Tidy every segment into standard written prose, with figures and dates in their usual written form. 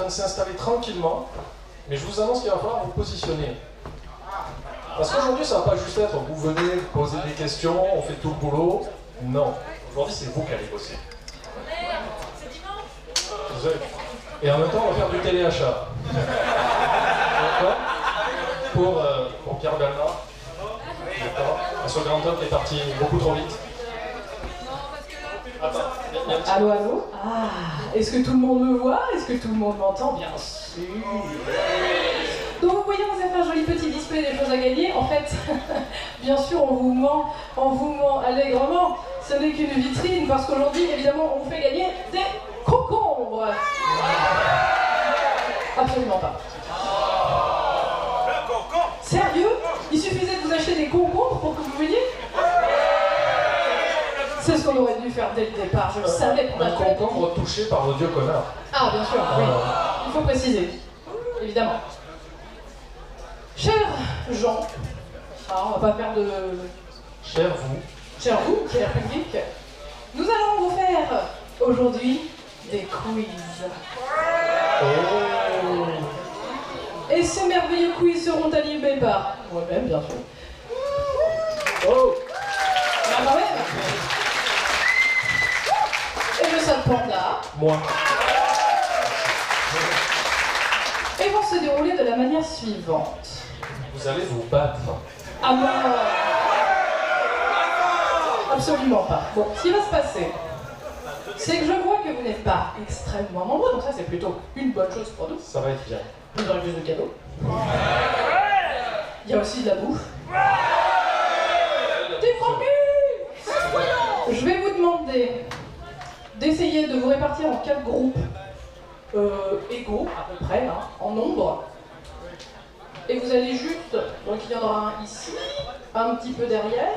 train de s'installer tranquillement, mais je vous annonce qu'il va falloir vous positionner. Parce qu'aujourd'hui, ça va pas juste être vous venez, vous posez des questions, on fait tout le boulot. Non. Aujourd'hui, c'est vous qui allez bosser. Et en même temps, on va faire du téléachat. D'accord ? Pour Pierre Bernard. D'accord ? Ce grand homme qui est parti beaucoup trop vite. Attends, allô, allô? Ah, est-ce que tout le monde me voit? Est-ce que tout le monde m'entend? Bien sûr. Donc vous voyez, on vous a fait un joli petit display des choses à gagner. En fait, bien sûr, on vous ment allègrement. Ce n'est qu'une vitrine parce qu'aujourd'hui, évidemment, on vous fait gagner des concombres. Absolument pas. Sérieux? Il suffisait de vous acheter des concombres pour que vous veniez? C'est ce qu'on aurait dû faire dès le départ, je le savais. Un concombre touché par l'odieux connard. Ah, bien sûr, oui. Il faut préciser, évidemment. Cher Jean, on va pas faire de... Cher vous. Cher vous, cher public, nous allons vous faire aujourd'hui des quiz. Oh. Et ces merveilleux quiz seront animés par moi-même, bien sûr. Oh. Ah, quand même. Et le Sad Panda. Moi. Et vont se dérouler de la manière suivante. Vous allez vous battre. Ah bon? Absolument pas. Bon, ce qui va se passer, c'est que je vois que vous n'êtes pas extrêmement nombreux, donc ça c'est plutôt une bonne chose pour nous. Ça va être bien. Vous aurez plus de cadeaux. Il y a aussi de la bouffe. T'es francu! Je vais vous demander d'essayer de vous répartir en 4 groupes égaux, à peu près, hein, en nombre. Et vous allez juste, donc il y en aura un ici, un petit peu derrière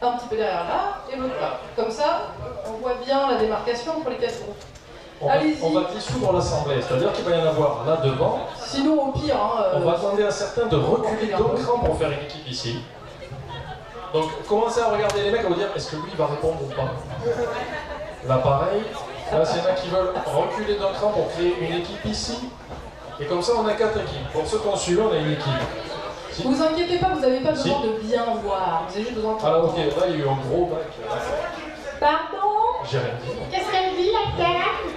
là, et l'autre là. Comme ça, on voit bien la démarcation entre les 4 groupes. On va dissoudre l'assemblée, c'est-à-dire qu'il va y en avoir là devant. Sinon, au pire, on va demander à certains de reculer d'un cran pour faire une équipe ici. Donc, commencez à regarder les mecs et vous dire est-ce que lui va répondre ou pas. Là, pareil. Là, s'il y en a qui veulent reculer d'un cran pour créer une équipe ici. Et comme ça, on a 4 équipes. Pour ceux qu'on suit, on a une équipe. Si. Vous inquiétez pas, vous n'avez pas besoin de bien voir. Vous avez juste besoin de... Alors, ok, là, il y a eu un gros mec. Pardon? J'ai rien dit. Qu'est-ce qu'elle dit, la dame?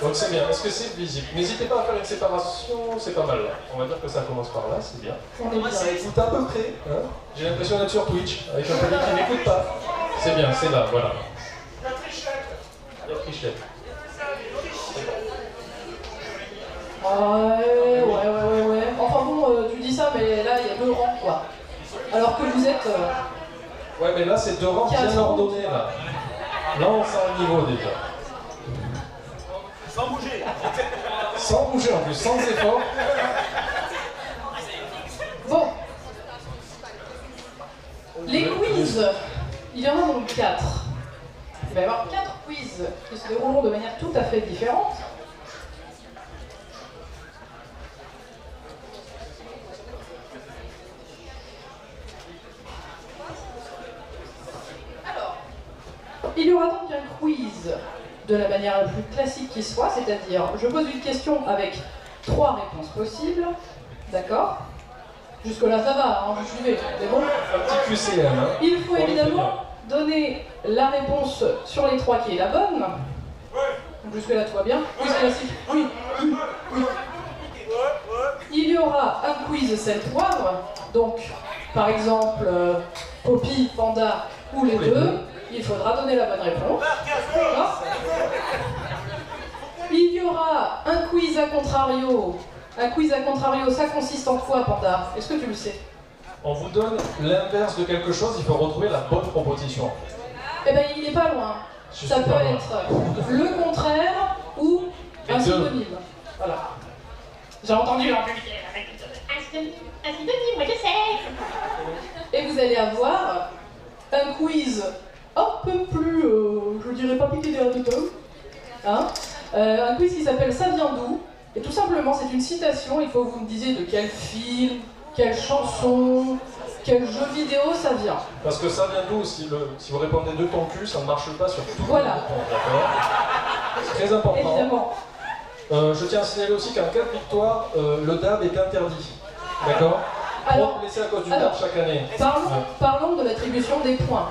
Donc c'est bien, est-ce que c'est visible? N'hésitez pas à faire une séparation, c'est pas mal là. On va dire que ça commence par là, c'est bien. On est bien. Écoute à peu près. Hein, j'ai l'impression d'être sur Twitch, avec un public qui n'écoute pas. C'est bien, c'est là, voilà. La trichette. La trichette. Ouais. Enfin bon, tu dis ça, mais là, il y a 2 rangs, quoi. Alors que vous êtes... Ouais, mais là, c'est 2 rangs bien ordonnés, là. Là, on sent le niveau, déjà. Sans bouger. Sans bouger, en plus, sans effort. Bon. Les quiz, il y en a donc 4. Il va y avoir 4 quiz qui se dérouleront de manière tout à fait différente. Alors, il y aura donc un quiz de la manière la plus classique qui soit, c'est-à-dire je pose une question avec 3 réponses possibles, d'accord? Jusque-là ça va, hein, vous suivez, c'est bon? Un petit QCM, hein. Il faut évidemment donner la réponse sur les 3 qui est la bonne. Jusque-là tout va bien. Quiz classique, oui. Il y aura un quiz sel poivre, donc par exemple Poppy, Panda ou les deux. Il faudra donner la bonne réponse. Il y aura un quiz à contrario. Un quiz à contrario, ça consiste en quoi, Panda? Est-ce que tu le sais? On vous donne l'inverse de quelque chose, il faut retrouver la bonne proposition. Eh bien, il n'est pas loin. Ça peut être le contraire ou un synonyme. Voilà. J'ai entendu en public. Un synonyme, moi je sais. Et vous allez avoir un quiz un peu plus, je dirais pas piqué des hannetons, hein, un quiz qui s'appelle Ça vient d'où? Et tout simplement, c'est une citation, il faut que vous me disiez de quel film, quelle chanson, quel jeu vidéo ça vient. Parce que ça vient d'où? Si vous répondez de ton cul, ça ne marche pas sur tout. Voilà. D'accord. C'est très important. Évidemment. Je tiens à signaler aussi qu'en cas de victoire, le DAB est interdit. D'accord? Alors, laisser à cause du DAB chaque année. Parlons de l'attribution des points.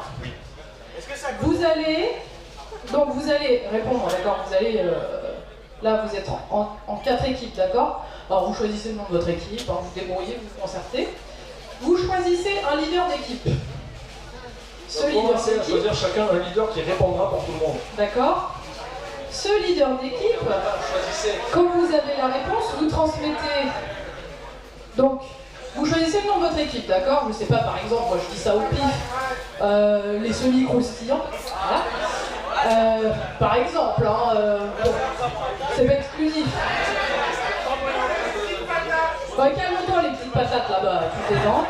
Vous allez répondre, d'accord? Vous allez là, vous êtes en 4 équipes, d'accord? Alors, vous choisissez le nom de votre équipe, hein, vous débrouillez, vous vous concertez. Vous choisissez un leader d'équipe. Ce leader d'équipe. À choisir chacun un leader qui répondra pour tout le monde. D'accord. Ce leader d'équipe, quand vous avez la réponse, vous transmettez. Donc, vous choisissez le nom de votre équipe, d'accord? Je ne sais pas, par exemple, moi je dis ça au pif, les semi-croustillants. Voilà. Par exemple, hein, bon, c'est pas exclusif. Calme-toi les petites patates là-bas, tu te détends.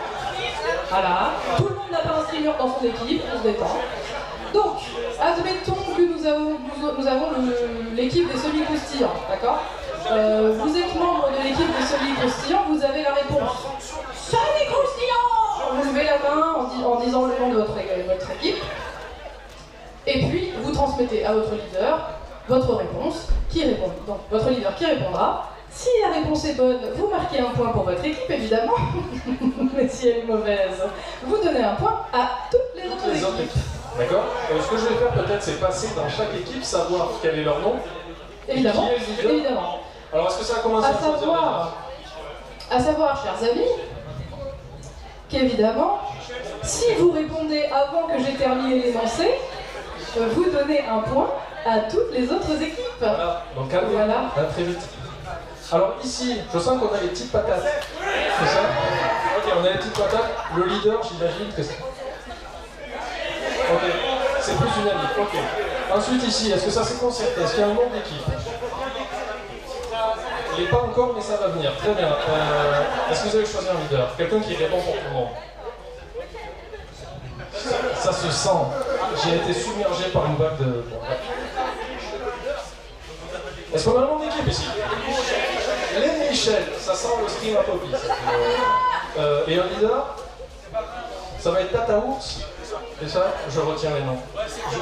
Voilà. Tout le monde n'a pas un streamer dans son équipe, on se détend. Donc, admettons que nous avons l'équipe des semi-croustillants, d'accord? Vous êtes membre de l'équipe des semi-croustillants, vous avez la réponse. Semi-croustillants! Vous levez la main en disant le nom de votre équipe. Et puis, vous transmettez à votre leader votre réponse, qui répond. Donc, votre leader qui répondra. Si la réponse est bonne, vous marquez un point pour votre équipe, évidemment. Mais si elle est mauvaise, vous donnez un point à toutes les autres équipes. D'accord. Ce que je vais faire peut-être, c'est passer dans chaque équipe, savoir quel est leur nom. Évidemment, évidemment. Alors, est-ce que ça a commencé à savoir, chers amis, qu'évidemment, si vous répondez avant que j'ai terminé l'énoncé, vous donnez un point à toutes les autres équipes. Voilà, donc calmez-vous, voilà. Très vite. Alors ici, je sens qu'on a les petites patates. C'est ça? Ok, on a les petites patates. Le leader, j'imagine que c'est... Ok, c'est plus une amie. Ok. Ensuite ici, est-ce que ça s'est concerté? Est-ce qu'il y a un nom d'équipe? Il n'est pas encore, mais ça va venir. Très bien. Est-ce que vous avez choisi un leader? Quelqu'un qui répond pour tout le monde? Ça se sent. J'ai été submergé par une vague de... Est-ce qu'on a un nom d'équipe ici? Les Michel, ça sent le stream à Poppy. Et un leader? Ça va être Tata Ours? C'est ça? Je retiens les noms.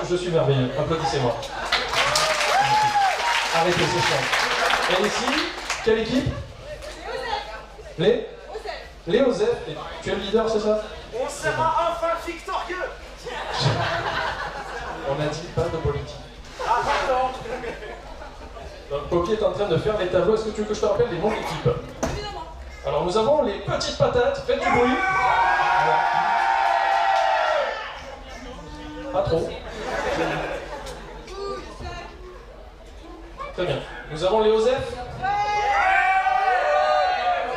Je suis merveilleux. Applaudissez-moi. Arrêtez, c'est chiant. Et ici, quelle équipe? Les Osef. Et tu es le leader, c'est ça? On sera enfin victorieux. On n'a dit pas de politique. Ah, pardon. Donc Poppy est en train de faire les tableaux. Est-ce que tu veux que je te rappelle les noms d'équipe? Évidemment. Alors nous avons les petites patates. Faites du bruit. Voilà. Pas trop. Très bien. Nous avons les Osef.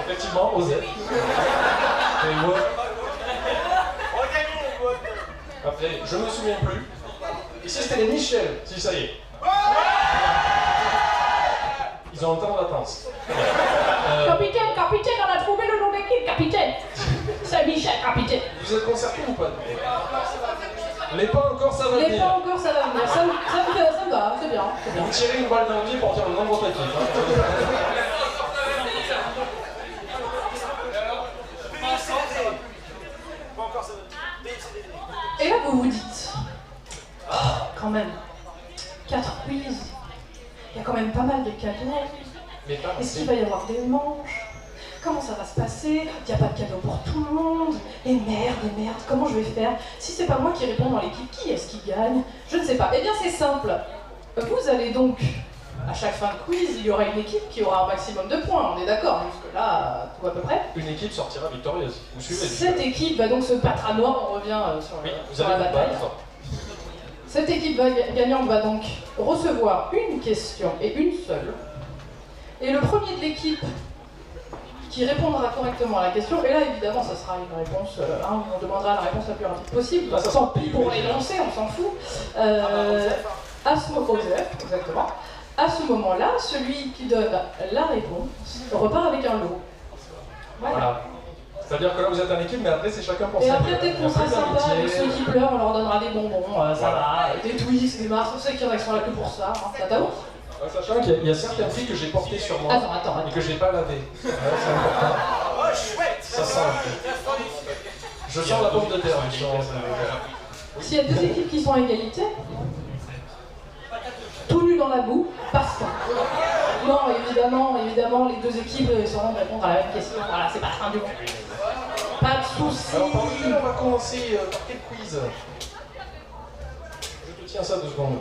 Effectivement, Osef. Et moi. Après, je me souviens plus. Ici c'était les Michel. Si, ça y est. Ils ont un temps de latence. Capitaine, on a trouvé le nom d'équipe, capitaine. C'est Michel, capitaine. Vous êtes concertés ou pas? Les pas encore, ça va venir. Les pas encore, ça va venir. Ça va, c'est bien. Vous tirez une balle dans le pied pour dire le nom de votre équipe. Et là, vous vous dites, oh, quand même, 4 quiz, il y a quand même pas mal de cadeaux. Est-ce qu'il va y avoir des manches? Comment ça va se passer? Il n'y a pas de cadeau pour tout le monde. Et merde, comment je vais faire? Si c'est pas moi qui réponds dans l'équipe, qui est-ce qui gagne? Je ne sais pas. Eh bien, c'est simple. Vous allez donc, à chaque fin de quiz, il y aura une équipe qui aura un maximum de points. On est d'accord, jusque-là, tout à peu près. Une équipe sortira victorieuse. Vous suivez? Cette équipe va donc se battre à noir. On revient sur la bataille. Cette équipe gagnante va donc recevoir une question, et une seule. Et le premier de l'équipe qui répondra correctement à la question, et là évidemment ça sera une réponse, on demandera la réponse la plus rapide possible, ça tant pis pour l'énoncer, on s'en fout. À ce moment, exactement. À ce moment-là, celui qui donne la réponse repart avec un lot. Voilà. C'est-à-dire que là vous êtes en équipe, mais après c'est chacun pour ça. Et ça. après peut-être qu'on sera sympa avec ceux qui pleurent, on leur donnera des bonbons, ça va, des twists, des mars, on sait qu'il y en a qui sont là que pour ça, ça t'avoue. Sachant qu'il y a certains prix que j'ai portés sur moi et que j'ai pas lavé. Ouais, c'est important. Oh chouette. Ça sent. Je sens la pomme de terre. S'il y a deux équipes qui sont à égalité, tout nu dans la boue, passe-temps. Non, évidemment, les deux équipes sauront répondre à la même question. Voilà, c'est pas la fin du monde. Pas de soucis. Alors, par contre, on va commencer par quel quiz? Je te tiens ça 2 secondes.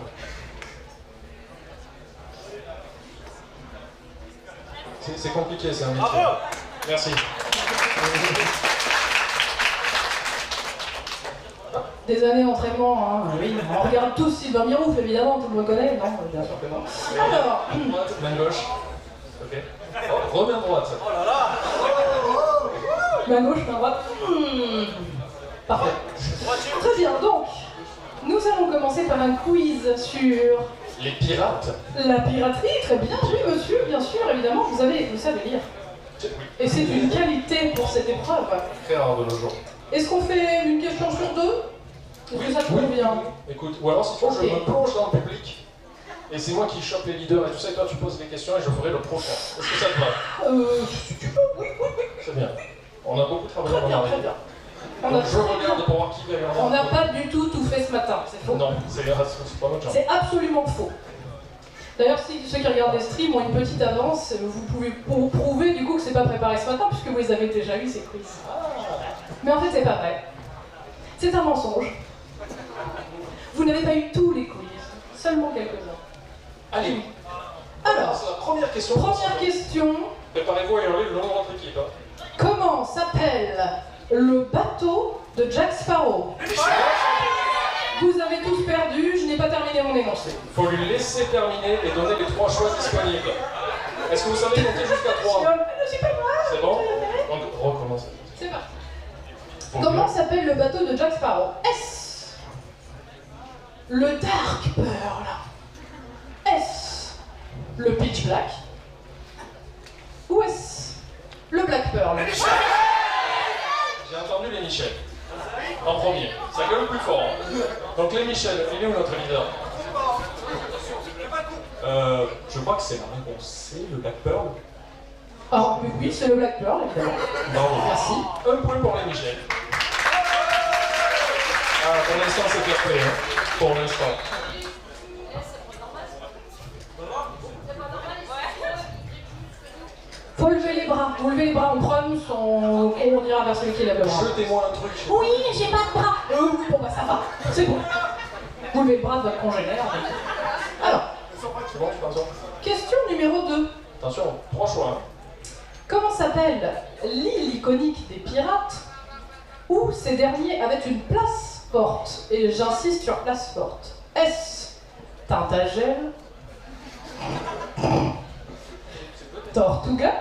C'est compliqué, c'est un métier. Bravo. Merci. Des années d'entraînement, hein. Oui, on regarde tous Sylvain Mirouf, évidemment, tout le monde connaît, non? Bien sûr que non. Alors, Main gauche. Ok. Oh, remets à droite. Oh là là. main gauche, main droite. Parfait. Très bien, donc, nous allons commencer par un quiz sur Les pirates. la piraterie. Très bien, oui monsieur, bien sûr, évidemment, vous savez lire. Oui. Et c'est une qualité pour cette épreuve. Très rare de nos jours. Est-ce qu'on fait une question sur deux? Est-ce que ça te convient? Écoute, ou alors si tu veux, Ok. je me plonge dans le public. Et c'est moi qui chope les leaders et tout ça, et toi tu poses les questions et je ferai le prochain. Est-ce que ça te va? Si tu veux, oui. C'est bien. On a beaucoup travaillé Très bien, avant très d'arriver. bien. Donc je regarde pour voir qui va gagner. On n'a pas du tout fait ce matin, c'est faux. Non, c'est pas notre genre. C'est absolument faux. D'ailleurs, si ceux qui regardent les streams ont une petite avance, vous pouvez prouver du coup que c'est pas préparé ce matin, puisque vous les avez déjà eu ces quiz. Mais en fait, c'est pas vrai. C'est un mensonge. Vous n'avez pas eu tous les quiz, seulement quelques-uns. Allez. Alors, C'est la première question. première question. Préparez-vous à hurler le nom de votre équipe. Hein. Comment s'appelle le bateau de Jack Sparrow? Vous avez tous perdu, je n'ai pas terminé mon énoncé. Il faut lui laisser terminer et donner les 3 choix disponibles. Est-ce que vous savez compter jusqu'à 3? Je suis pas moi. C'est bon? Donc recommencez. C'est parti. Comment s'appelle le bateau de Jack Sparrow? Est-ce le Dark Pearl? Est-ce le Pitch Black? Ou est-ce le Black Pearl? J'ai entendu les Michel. En premier. Ça gueule le plus fort. Hein. Donc les Michel, il est où notre leader? Je crois que c'est la réponse C, le Black Pearl. Ah oui, c'est le Black Pearl, évidemment. Bravo. Merci. 1 point pour les Michel. Ah, pour l'instant c'est fair play, hein. Pour l'instant. Faut lever les bras. Vous levez les bras en proms, on ira vers celui qui lève le bras. Jetez-moi un truc. Oui, j'ai pas de bras. Oui, bon bah ça va. C'est bon. Vous levez le bras de votre congénère. Alors, C'est bon, tu penses? question numéro 2. Attention, 3 choix. Hein. Comment s'appelle l'île iconique des pirates où ces derniers avaient une place forte? Et j'insiste sur place forte. Est-ce Tintagel, Tortuga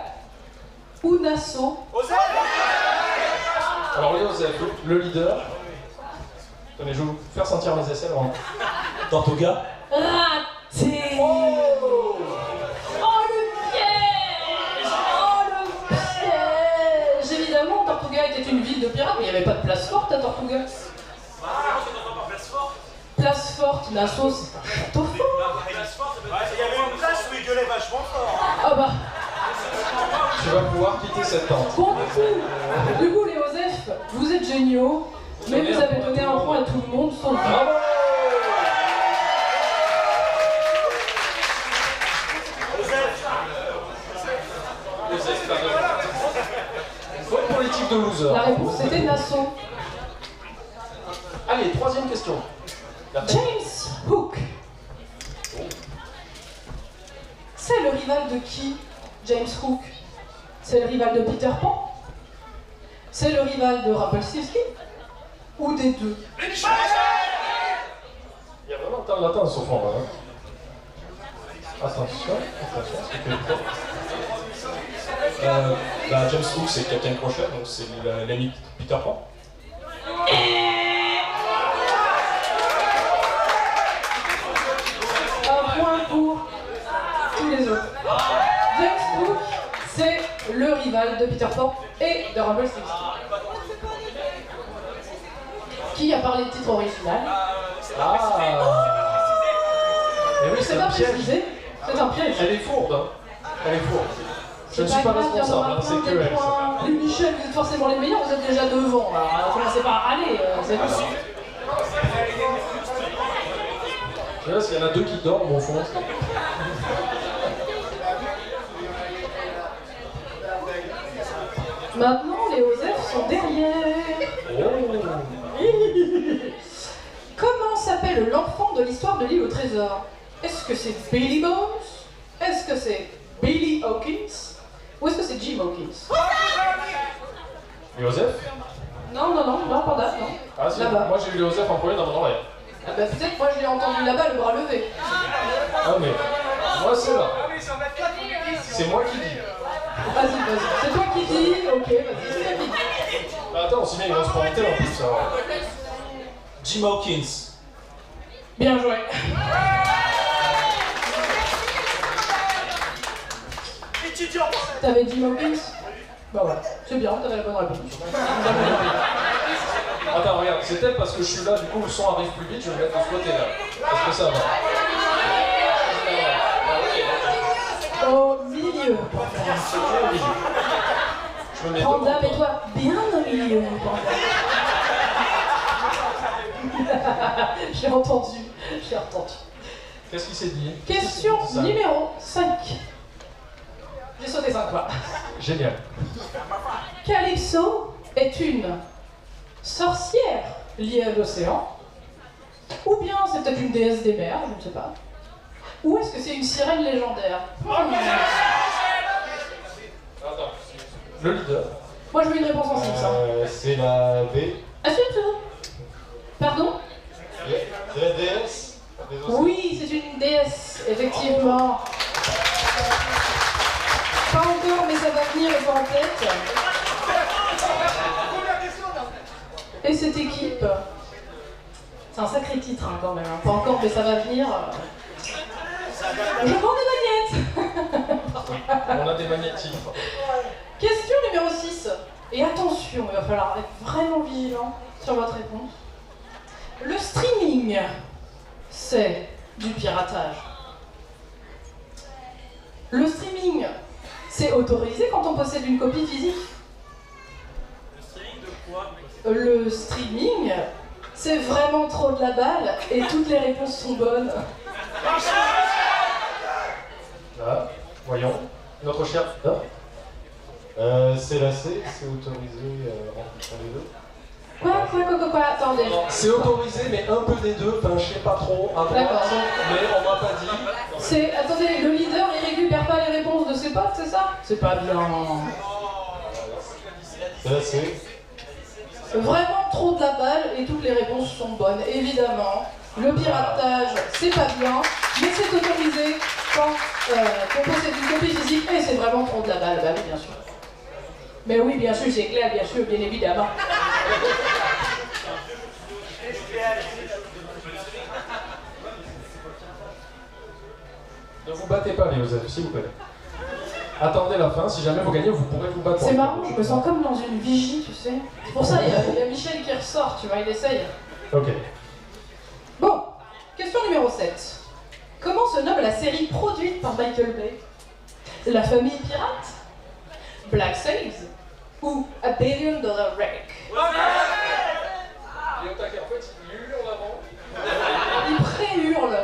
ou Nassau? Alors Joseph, le leader. Tenez, je vais vous faire sentir mes aisselles avant. Tortuga. Raté! Oh le piège! Oh le piège! Évidemment, Tortuga était une ville de pirates, mais il n'y avait pas de place forte à Tortuga. Place forte, Nassau, c'est un château fort. Il y avait une place où il gueulait vachement fort. Ah bah, Tu vas pouvoir quitter cette tente. bon du coup, les Joseph, vous êtes géniaux, mais vous avez donné un point à tout le monde, sauf vous. Bravo! Joseph, t'as raison. Bonne politique de loser. La réponse était Nassau. Allez, 3e question. James Hook. C'est le rival de qui, James Hook? C'est le rival de Peter Pan? C'est le rival de Rumpelstiltskin? Ou des deux? Il y a vraiment tant de latence au fond là. Hein. Attention, c'est que James Hook, c'est Captain Crochet, donc c'est l'ami de Peter Pan. Un point pour tous les autres. James Hook, c'est le rival de Peter Pan et de Rumpelstiltskin. Qui a parlé de titre original? Ah. Mais oui, C'est c'est pas un piège. précisé, c'est un piège. Elle est fourbe. Hein. Elle est fourbe. Je ne suis pas grave, il y en responsable, aura hein, c'est plein que des elle. points. Les Michel, vous êtes forcément les meilleurs, vous êtes déjà devant. Alors, commencez pas à râler, c'est tout. Tu vois, s'il y en a 2 qui dorment au fond. Maintenant, les Osef sont derrière. Comment s'appelle l'enfant de l'histoire de l'île au trésor? Est-ce que c'est Billy Bones? Est-ce que c'est Billy Hawkins? Ou est-ce que c'est Jim Hawkins? Joseph? Non, pardon, non. Ah si, Là-bas. moi j'ai eu Joseph en premier dans mon oreille. Ah bah peut-être moi je l'ai entendu là-bas, le bras levé. Ah mais, moi c'est là. C'est moi qui dis. Vas-y. C'est toi qui dis, ok, vas-y, c'est toi qui dis. Bah attends, sinon ils vont se pointer en plus. Alors. Jim Hawkins. Bien joué. Étudiant. T'avais Jim Hawkins? Bah voilà, c'est bien, t'avais la bonne réponse. Attends, regarde, c'est peut-être parce que je suis là, du coup le son arrive plus vite, je vais me mettre de ce côté là. Est-ce que ça va? Au milieu. Je me mets Panda, mets-toi bien au milieu, Panda. J'ai entendu. Qu'est-ce qu'il s'est dit? Question numéro 5. J'ai sauté 5 fois. Génial. Calypso est une sorcière liée à l'océan, ou bien c'est peut-être une déesse des mers, je ne sais pas. Ou est-ce que c'est une sirène légendaire? Attends. Le leader. Moi je veux une réponse en 6. C'est la B. Assume-toi. Pardon? C'est la déesse des océans. Oui, c'est une déesse, effectivement. Pas encore, mais ça va venir, le en tête. Et cette équipe, c'est un sacré titre hein, quand même. Hein. Pas encore, mais ça va venir. Je vends des magnettes. On a des magnétiques. Question numéro 6. Et attention, il va falloir être vraiment vigilant sur votre réponse. Le streaming, c'est du piratage. Le streaming, c'est autorisé quand on possède une copie physique. Le streaming, c'est vraiment trop de la balle et toutes les réponses sont bonnes. Là, voyons. Notre cher leader. C'est la C, c'est autorisé entre les deux. Quoi, attendez. C'est autorisé, mais un peu des deux, enfin je sais pas trop, à droite, D'accord. mais on m'a pas dit. Attendez, le leader, il récupère pas les réponses de ses potes, c'est ça? C'est pas bien. C'est la C. Vraiment trop de la balle et toutes les réponses sont bonnes, évidemment. Le piratage, c'est pas bien, mais c'est autorisé quand on possède une copie physique et c'est vraiment trop de la balle, bah oui, bien sûr. Mais oui, bien sûr, c'est clair, bien sûr, bien évidemment. Ne vous battez pas, les Joseph, s'il vous plaît. Attendez la fin, si jamais vous gagnez, vous pourrez vous battre. C'est marrant, je me sens comme dans une vigie, tu sais. C'est pour ça, il y a Michel qui ressort, tu vois, il essaye. Ok. Bon, question numéro 7. Comment se nomme la série produite par Michael Bay? La famille pirate? Black Sails? Ou A Billion Dollar Wreck? Et au taquet, en fait, il hurle avant. Il pré-hurle.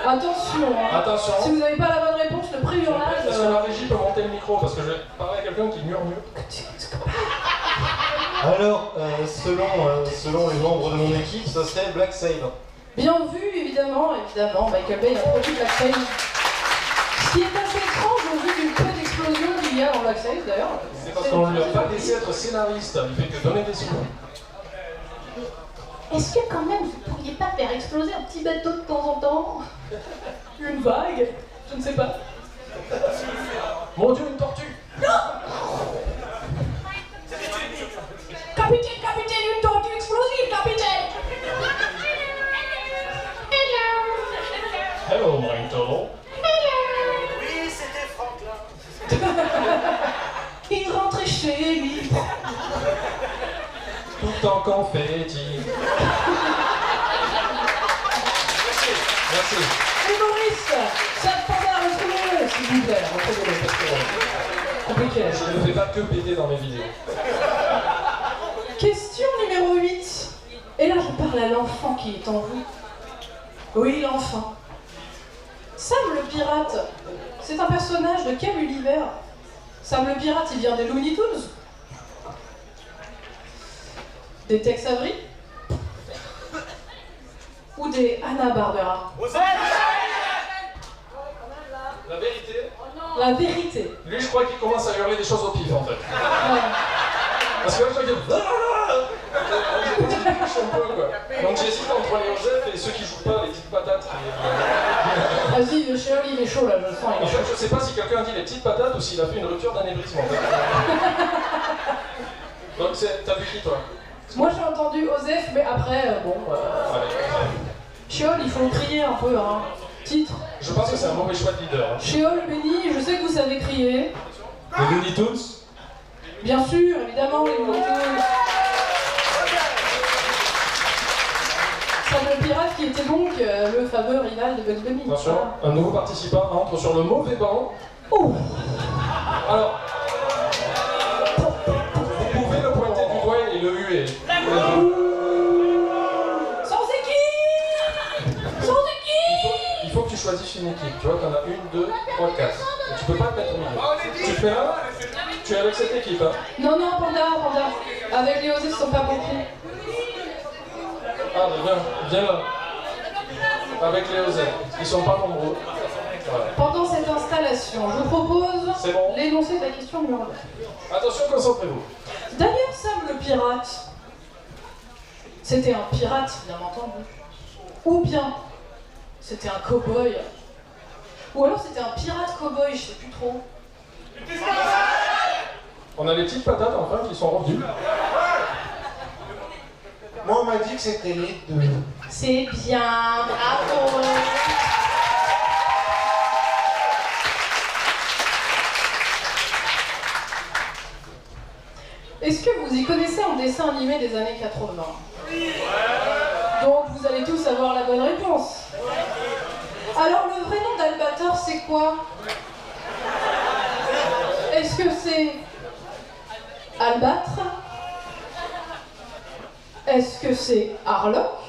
Attention, hein. Attention. Si vous n'avez pas la bonne réponse, le pré-hurlage... Est-ce que la régie peut monter le micro? Parce que je vais parler à quelqu'un qui murmure. Alors, selon les membres de mon équipe, ça serait Black Sail. Bien vu, évidemment, Michael Bay a produit Black Sails. Ce qui est assez étrange au vu du peu d'explosion qu'il y a dans Black Sails, d'ailleurs. C'est parce qu'on lui a pas laissé être scénariste, il fait que donner des sous. Est-ce que quand même vous pourriez pas faire exploser un petit bateau de temps en temps? Une vague? Je ne sais pas. Mon Dieu, une tortue! Capitaine, une tortue explosive, capitaine! Hello, Marito. Oui, c'était Franklin. Il rentrait chez lui. Tout en confetti. Merci. Et Maurice, ça te prend à retrouver, s'il vous plaît. Retrouvez-le, parce que compliqué. Je ne fais pas que péter dans mes vidéos. Question numéro 8. Et là, je parle à l'enfant qui est en vous. Oui, l'enfant. Sam le pirate, c'est un personnage de quel univers? Sam le pirate, il vient des Looney Tunes? Des Tex Avery? Ou des Hanna-Barbera? La vérité? La vérité. Lui, je crois qu'il commence à hurler des choses au pif, en fait. Ouais. Parce que là, je crois qu'il un peu, quoi. Donc j'hésite entre les Joseph et ceux qui jouent pas, les petites patates. Vas-y, le Chéol, il est chaud, là, je le sens. En fait, je sais pas si quelqu'un dit les petites patates ou s'il a fait une rupture d'anévrisme, en fait. Donc, t'as vu qui, toi? Moi, j'ai entendu Osef, mais après, bon... Chéol, il faut crier un peu, hein. Titre. Je pense que c'est un mauvais choix de leader. Hein. Chéol, Benny, je sais que vous savez crier. Les Looney Tunes? Bien sûr, évidemment, les Looney Tunes. C'est le pirate qui était donc le fameux rival de Bugs Bunny. Attention, un nouveau participant entre sur le mauvais banc. Oh. Alors, vous pouvez le pointer du doigt et le huer. Sans équipe. Sans équipe. Il faut que tu choisisses une équipe. Tu vois, t'en as 1, 2, 3, 4. Et tu peux pas te mettre au milieu. Tu fais là, tu es avec cette équipe. Hein. Non, Panda. Avec les Osef, ils sont pas beaucoup. Ah, viens là. Avec les OZ. Ils sont pas nombreux. Voilà. Pendant cette installation, je vous propose bon. l'énoncé de la question numéro 9. Attention, concentrez-vous. D'ailleurs, Sam le pirate, c'était un pirate, bien entendu. Ou bien, c'était un cow-boy. Ou alors c'était un pirate cow-boy, je sais plus trop. On a les petites patates enfin qui sont revenues. Moi, on m'a dit que c'était les deux. C'est bien, bravo. Est-ce que vous y connaissez un dessin animé des années 80? Donc vous allez tous avoir la bonne réponse. Alors le vrai nom d'Albator c'est quoi? Est-ce que c'est Albâtre? Est-ce que c'est Harlock?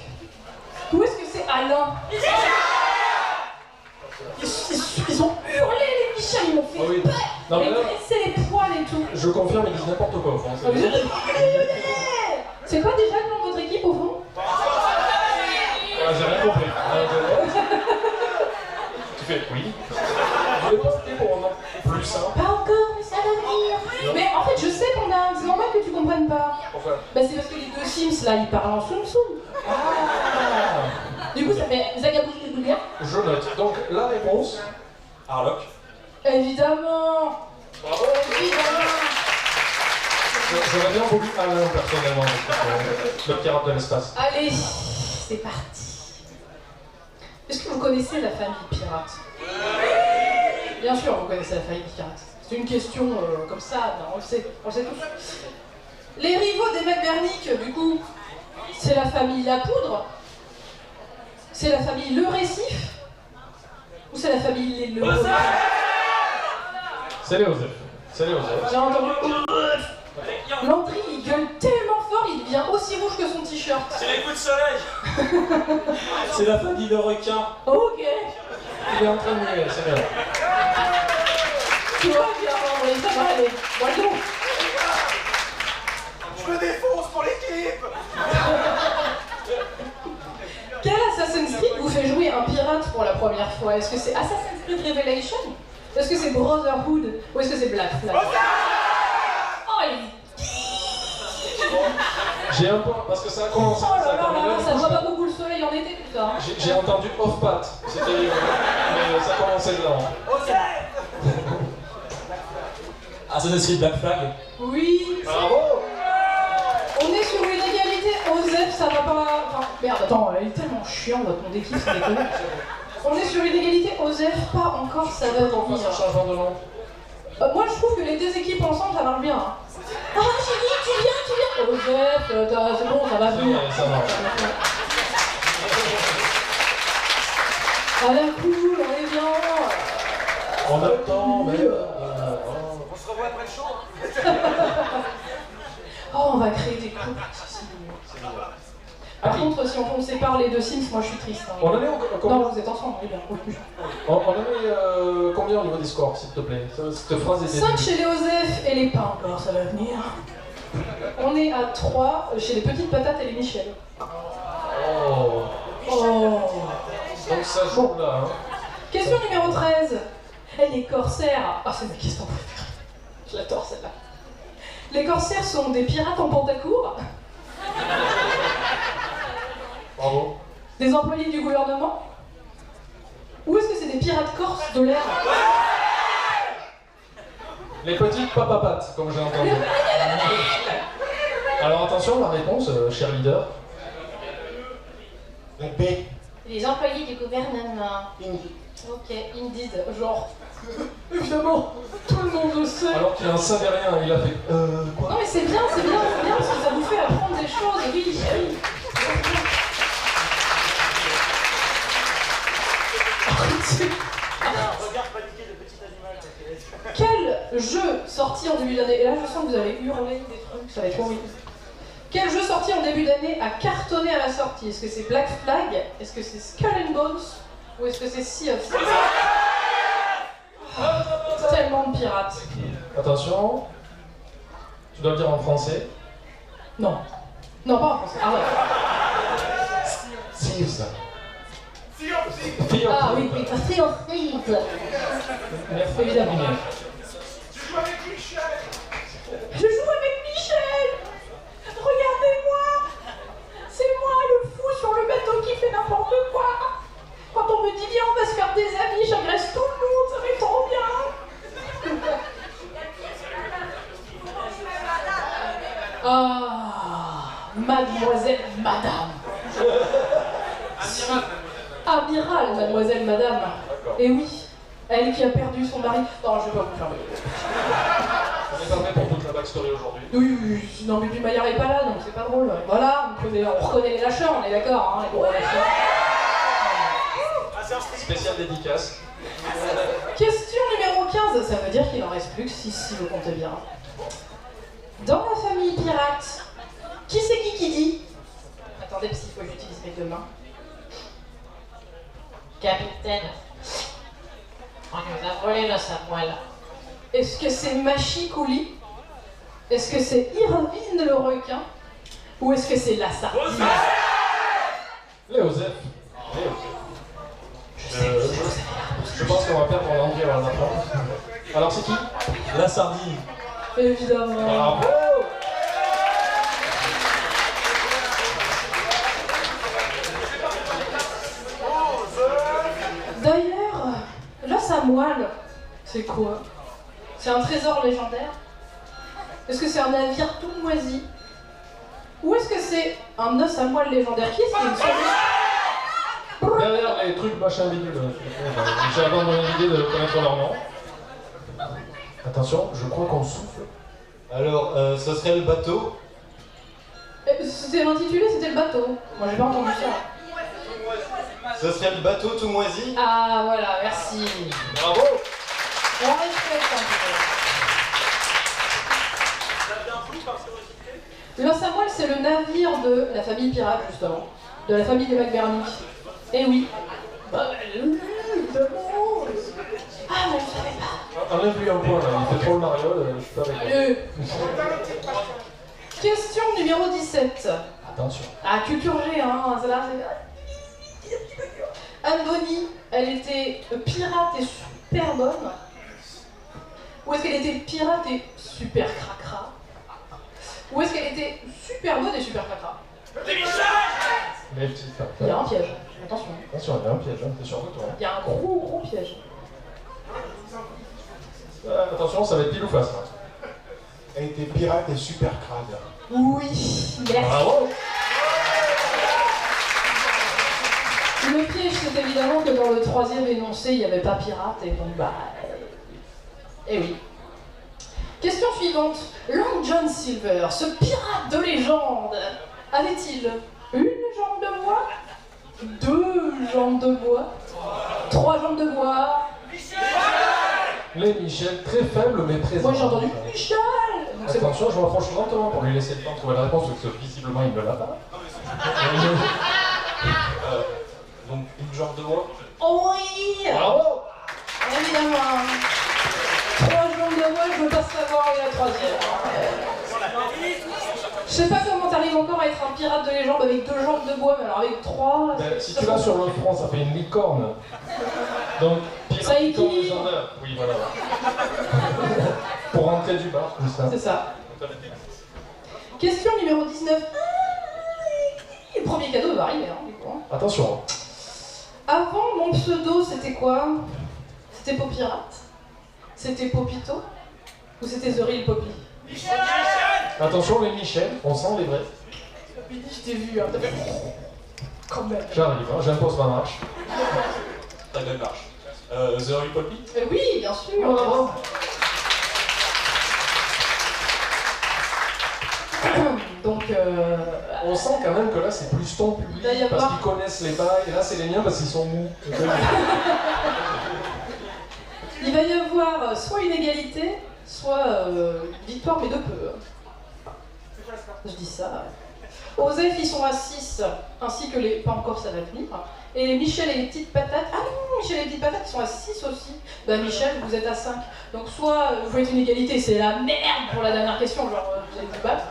Ou est-ce que c'est Alain? Ils ont hurlé les Michel, ils m'ont fait peur. Non, mais là, c'est les poils et tout. je confirme, ils disent n'importe quoi au fond. C'est quoi déjà le nom de votre équipe au fond? J'ai rien compris. Tu fais oui. Je voulais pas opter pour un nom plus simple. Pas encore, mais ça va venir. Mais en fait, je sais qu'on a. C'est normal que tu comprennes pas. Pourquoi? Bah, c'est parce que les deux Sims là, ils parlent en soum soum. Du coup, ça fait Zagabouki de Boulia. Je note. Donc la réponse, Harlock. Évidemment. Bravo. Évidemment. J'aurais bien voulu Alain personnellement, le pirate de l'espace. Allez, c'est parti. Est-ce que vous connaissez la famille pirate? Bien sûr, vous connaissez la famille pirate. C'est une question comme ça, on le sait tous. Les rivaux des McBurnick, du coup, c'est la famille La Poudre? C'est la famille Le Récif? Ou c'est la famille Les Le? C'est les Osef. C'est les Osef. J'ai entendu. Landry, il gueule tellement fort, il devient aussi rouge que son t-shirt. C'est les coups de soleil. C'est la famille de requin. Ok. Il est en train de nier, c'est bien. Tu vois, bien, Landry, ça va aller. Bravo. Je me défonce pour l'équipe. Quel Assassin's Creed vous fait jouer un pirate pour la première fois? Est-ce que c'est Assassin's Creed Revelation? Est-ce que c'est Brotherhood? Ou est-ce que c'est Black Flag? Oh, J'ai un point, parce que ça a commencé. oh là là là, ça voit pas beaucoup le soleil en été tout ça. J'ai entendu off-pat, c'était mais ça commençait de là. Assassin's Creed Black Flag. Oui. Bravo. On est sur une égalité. Osef, ça va pas. Enfin, merde, attends, elle est tellement chiant votre nom d'équipe, ça déconne. On est sur une égalité. Osef, pas encore, ça va On fasse un venir. changement de nom. Moi, je trouve que les deux équipes ensemble, ça marche bien. Hein. Ah, j'ai dit, tu viens. Osef, c'est bon, ça va venir. Ça marche. À la cool, on est bien. On attend, mais. On se revoit après le show. Oh, on va créer des couples. C'est mignon. Par contre, si on sépare les deux Sims, moi je suis triste. Hein. On en est combien? Non, vous êtes ensemble, on est bien. On en est combien au niveau des scores, s'il te plaît? Cette phrase était. 5 chez les Osef et les pains. Alors ça va venir. On est à 3 chez les petites patates et les Michel. Oh. Oh. Donc ça joue là. Hein. Question numéro 13. Et les corsaires. Ah, c'est ma question préférée. Je l'adore celle-là. Les corsaires sont des pirates en pantacourt? Bravo. Des employés du gouvernement? Ou est-ce que c'est des pirates corses de l'air? Les petites papapates, comme j'ai entendu. Alors attention, la réponse, cher leader. La B. Les employés du gouvernement. Ok, indeed, genre. Évidemment, tout le monde le sait. Alors qu'il en savait rien, il a fait quoi? Non mais c'est bien, parce que ça vous fait apprendre des choses, oui, oui. Regarde paniquer le petit animal. Quel jeu sorti en début d'année, et là je sens que vous allez hurler des trucs, ça va être horrible. Quel jeu sorti en début d'année a cartonné à la sortie? Est-ce que c'est Black Flag? Est-ce que c'est Skull and Bones? Ou est-ce que c'est Sea of Thieves? Tellement de pirates. Attention. Tu dois le dire en français. Non. Non, pas en français. Ah ouais. Thieves. Ah oui, oui, Sea of Thieves. Merci. Évidemment. Tu joues avec Michel. Je joue avec Michel. Regardez-moi. C'est moi le fou sur le bateau qui fait n'importe quoi. Quand on me dit viens on va se faire des amis, j'agresse tout le monde, ça va être trop bien. Ah, mademoiselle, madame. Amiral, mademoiselle, madame. Et oui, elle qui a perdu son mari. Non, je vais pas vous faire. On est parti pour toute la backstory aujourd'hui. Oui, oui, non mais du Maillard est pas là, donc c'est pas drôle. Voilà, on reconnaît les lâcheurs, on est d'accord, hein, les gros lâcheurs. Spécial dédicace. Question numéro 15, ça veut dire qu'il en reste plus que 6 si vous comptez bien. Dans la famille pirate, qui c'est qui dit? Attendez, parce qu'il faut que j'utilise mes deux mains. Capitaine, on nous a volé le Samuel. Est-ce que c'est Machikouli? Est-ce que c'est Irvine le requin? Ou est-ce que c'est la sardine? Léozef. Je pense qu'on va perdre en anglais à la fin. Alors c'est qui? La sardine. Évidemment. Bravo. D'ailleurs, l'os à moelle, c'est quoi? C'est un trésor légendaire? Est-ce que c'est un navire tout moisi? Ou est-ce que c'est un os à moelle légendaire? Qui est-ce qui me sauve? Derrière les trucs machin bidule, j'ai abandonné l'idée de connaître leur nom. Attention, je crois qu'on souffle. Alors, ça serait le bateau. C'était l'intitulé, c'était le bateau. Moi j'ai pas entendu ça. Ça serait le bateau tout moisi. Ah voilà, merci. Bravo. On respecte un peu. L'os à moelle, c'est le navire de la famille pirate, justement. De la famille des McBurney. Eh oui. Bah, évidemment. Ah, mais je savais pas. Enlève-lui un point là, il fait trop le mariole, je suis pas avec lui. Allez. Question numéro 17. Attention. Ah, culture G, hein, celle-là, c'est... Anne Bonny, elle était pirate et super bonne. Ou est-ce qu'elle était pirate et super cracra? Ou est-ce qu'elle était super bonne et super cracra? Les petites Il y a un piège, attention. Attention, il y a un piège, hein. T'es sûr de toi. Il y a un gros piège. Attention, ça va être pile ou face. Là. Elle était pirate et super crade. Oui, merci. Bravo. Le piège, c'est évidemment que dans le troisième énoncé, il n'y avait pas pirate, et donc bah... Eh oui. Question suivante. Long John Silver, ce pirate de légende, avait-il une jambe de bois, 2 jambes de bois, 3 jambes de bois? Les Michel, très faibles mais présents. Moi j'ai entendu Michel. Donc c'est bon. Attention, je m'approche lentement pour lui laisser le temps de trouver la réponse, parce que visiblement il ne l'a pas. Donc une jambe de bois. Oh oui. Bravo. Évidemment. 3 jambes de bois, je veux pas savoir, et la troisième. Je sais pas comment t'arrives encore à être un pirate de légende avec 2 jambes de bois, mais alors avec 3... Ben, si tu l'as sur le front, ça fait une licorne. Donc, pirate licorne légendaire. Oui, voilà. Pour rentrer du bar, comme ça. C'est ça. Question numéro 19. Le premier cadeau va arriver, hein, du coup. Attention. Avant, mon pseudo, c'était quoi? C'était Popirate? C'était Popito? Ou c'était The Real Poppy? Attention les Michel, on sent les vrais. Billy, je t'ai vu, hein, t'as fait... Quand même. J'arrive, hein, j'impose ma marche. Ta belle marche. The Real Poppy? Oui, bien sûr. Oh, Donc, on sent quand même que là c'est plus ton public, là, parce qu'ils connaissent les bails, et là c'est les miens parce qu'ils sont mous. il va y avoir soit une égalité, soit victoire, mais de peu. Je dis ça. Osef, ils sont à 6, ainsi que les... Pas encore, ça va venir. Et Michel et les petites patates... Ah non, Michel et les petites patates, ils sont à 6 aussi. Bah Michel, vous êtes à 5. Donc soit vous faites une égalité, c'est la merde pour la dernière question, genre vous allez vous battre.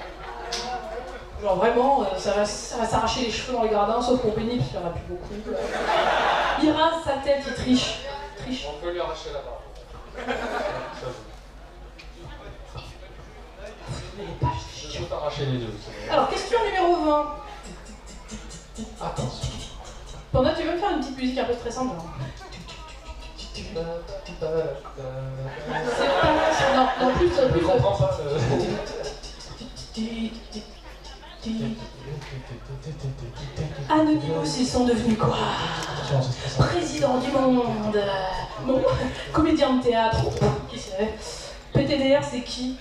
Genre vraiment, ça va s'arracher les cheveux dans les gradins, sauf pour Benny, parce qu'il n'y en a plus beaucoup. Il rase sa tête, il triche. On peut lui arracher la barre. Je peux t'arracher les deux. Alors, question numéro 20. Attention. Panda, tu veux me faire une petite musique un peu stressante, genre? C'est pas... Non, plus... Je comprends pas. Anonymous, ils sont devenus quoi? Président du monde. Non, comédien de théâtre. Qui c'est? PTDR, c'est qui?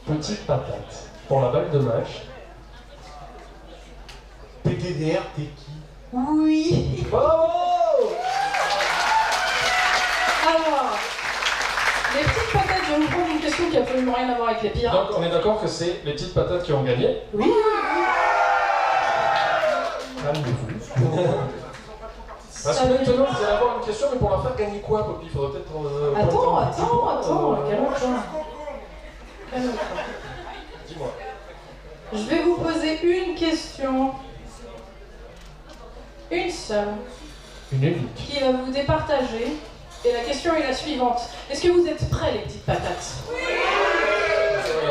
Petite patate. Pour la balle de match. PTDR, t'es qui? Oui. Bravo! Alors, les petites patates, je vais vous prendre une question qui a absolument rien à voir avec les pirates. Donc on est d'accord que c'est les petites patates qui ont gagné? Oui. Calmez-vous. Parce que maintenant vous allez avoir une question, mais pour la faire gagner quoi, Poppy? Il faudrait peut-être... Attends, calme-toi. Dis-moi. Je vais vous poser une question. Une seule. Une unique. Qui va vous départager. Et la question est la suivante. Est-ce que vous êtes prêts, les petites patates?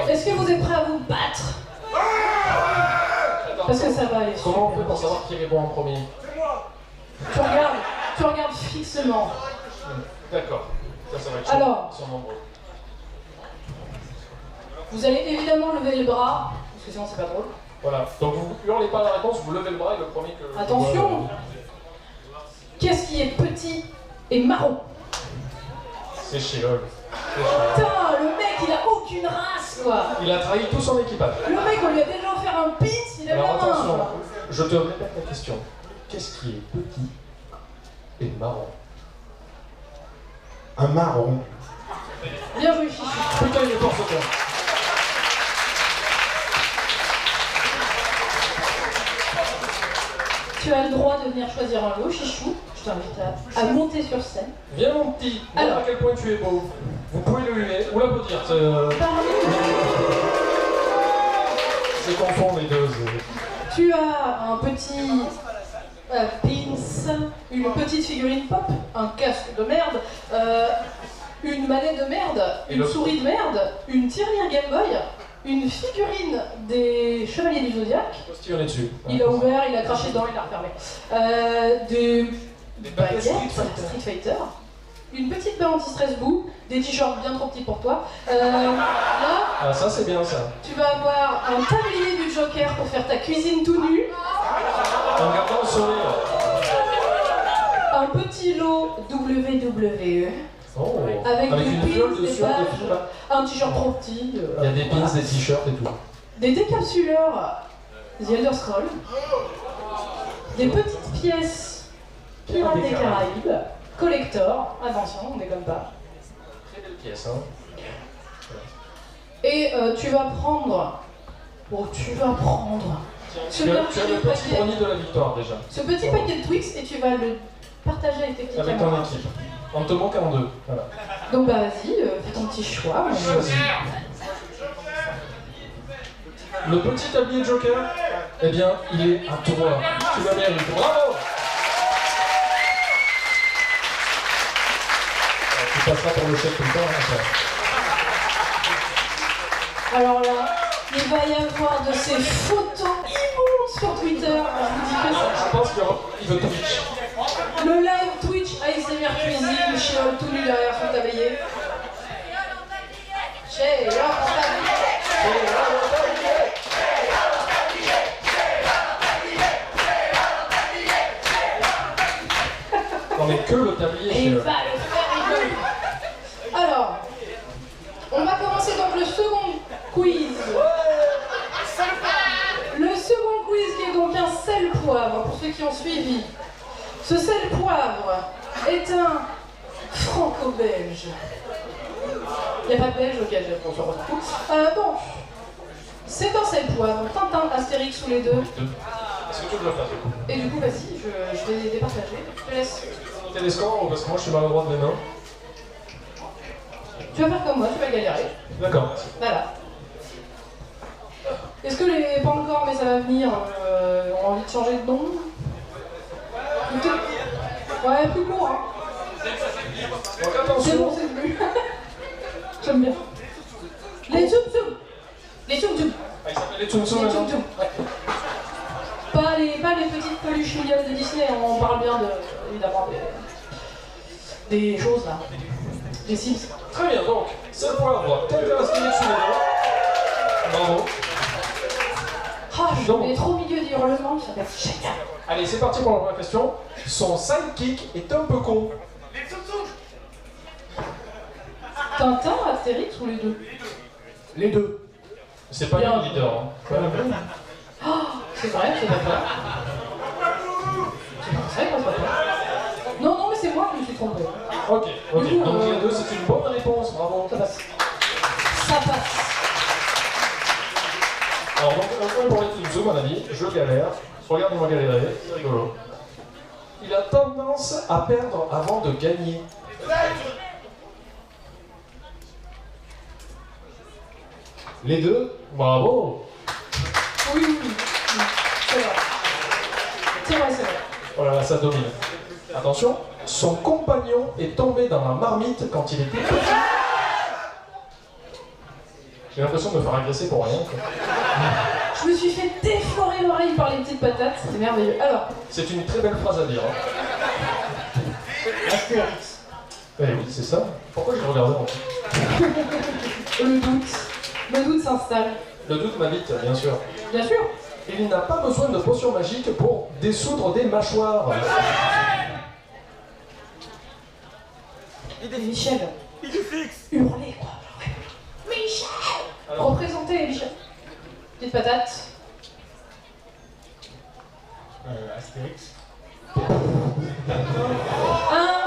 Est-ce que vous êtes prêts à vous battre? Parce que ça va aller. Comment on fait pour savoir qui répond en premier? Tu regardes fixement. D'accord. Ça va être Alors. Ils sont nombreux. Vous allez évidemment lever le bras, parce que sinon c'est pas drôle. Voilà. Donc vous hurlez pas la réponse, vous levez le bras et le premier que... Attention! Qu'est-ce qui est petit et marron? C'est Sheol. Putain, le mec il a aucune race quoi! Il a trahi tout son équipage. Le mec on lui a déjà offert un pins, il a Alors la main! attention, je te répète la question. Qu'est-ce qui est petit et marron? Un marron. Bien joué, Chichi. Putain, il est fort ce temps. Tu as le droit de venir choisir un lot, Chichou. Je t'invite à monter sur scène. Viens mon petit, montre Alors. à quel point tu es beau. Vous pouvez le huer ou l'applaudir. C'est confond les deux. Tu as un petit pins, une petite figurine pop, un casque de merde, une manette de merde, une souris de merde, une tirelire Game Boy, une figurine des Chevaliers du Zodiac. Postillonner dessus. Il a ouvert, il a craché dedans, il a refermé. Des baguettes, Street Fighter. Street Fighter. Une petite paire anti-stress boue, des t-shirts bien trop petits pour toi. Là, Ah ça c'est bien ça. tu vas avoir un tablier du Joker pour faire ta cuisine tout nu. En gardant le sourire. Un petit lot WWE. Oh. Avec des une pins, fiole des dessus, badges, des fils. un t-shirt trop petit. Il y a des pins, des t-shirts et tout. Des décapsuleurs The Elder Scrolls. Des petites pièces Pirates des Caraïbes. Collector. Attention, on déconne pas. Très belle pièce, hein. Et tu vas prendre... Oh, tu vas prendre... Ce Tu as le merveilleux petit paquet- brownie de la victoire déjà. ce petit paquet de Twix et tu vas le partager avec tes petits Avec camarades. ton équipe. On te manque en deux. Voilà. Donc bah vas-y, fais ton petit choix. Choisis. Le petit tablier Joker, eh bien, il est à toi. Tu le mérites. Bravo! Tu passeras pour le chef tout le temps. Alors là, il va y avoir de ces photos immondes sur Twitter. Je vous dis que ça. Je pense qu'il veut Twitch. Le live Twitch ASMR Cuisine, Chiol tout nu derrière son tablier. Chez leur Non mais que le tablier. Et il va le faire rigoler. Alors, on va commencer donc le second quiz. Le second quiz qui est donc un sel poivre pour ceux qui ont suivi. Ce sel poivre est un franco-belge. Il n'y a pas de belge, ok, j'ai bon, c'est un sel poivre. Tintin, Astérix ou les deux. Est-ce que tu veux le faire du coup? Et du coup, vas-y, je vais les départager. Je te laisse. Noter les scores parce que moi je suis maladroit de mes mains. Tu vas faire comme moi, tu vas galérer. D'accord. Voilà. Est-ce que les pas encore, mais ça va venir, ont envie de changer de nom? Ouais, plus court, hein. Donc C'est attention. bon, c'est plus. J'aime bien. Les Tsum Tsum. Les Tsum Tsum. Ah, il s'appelle les Tsum Tsum Les maintenant. Tsum Tsum. Pas les petites peluches mignonnes de Disney, on parle bien de, évidemment des choses là. Des Sims. Très bien, donc, c'est le poivre. Tel que Astérix sous les doigts. Bravo. Ah, je mets trop au milieu du hurlement, ça fait génial. Allez, c'est parti pour la première question. Son sidekick est un peu con. Tintin, Astérix ou les deux? Les deux. C'est pas Bien. le leader. Hein. Oh, c'est vrai, c'est d'accord. C'est vrai qu'on se voit pas. Non, non, mais c'est moi qui me suis trompée. Ok, ok. Du coup, Donc les deux, c'est une bonne réponse. Bravo. Ça passe. Ça passe. Alors, donc, un point pour les Tsum Tsum, on a dit. Je galère. Regardez-moi galérer. C'est rigolo. Il a tendance à perdre avant de gagner. Les deux. Bravo. Oui, oui, oui. C'est vrai. C'est vrai, c'est vrai. Oh là là, ça domine. Attention, son compagnon est tombé dans la marmite quand il était petit. J'ai l'impression de me faire agresser pour rien. Quoi. Je me suis fait déforer l'oreille par les petites patates, c'était merveilleux. Alors, C'est une très belle phrase à dire. Hein. Astérix. Eh oui, c'est ça. Pourquoi je regardais en fait? Le doute s'installe. Le doute m'habite, bien sûr. Bien sûr. Il n'a pas besoin de potions magiques pour dissoudre des mâchoires. Michel. Hurler quoi. Michel. Alors. Représentez Michel. Petite patate. Astérix. Un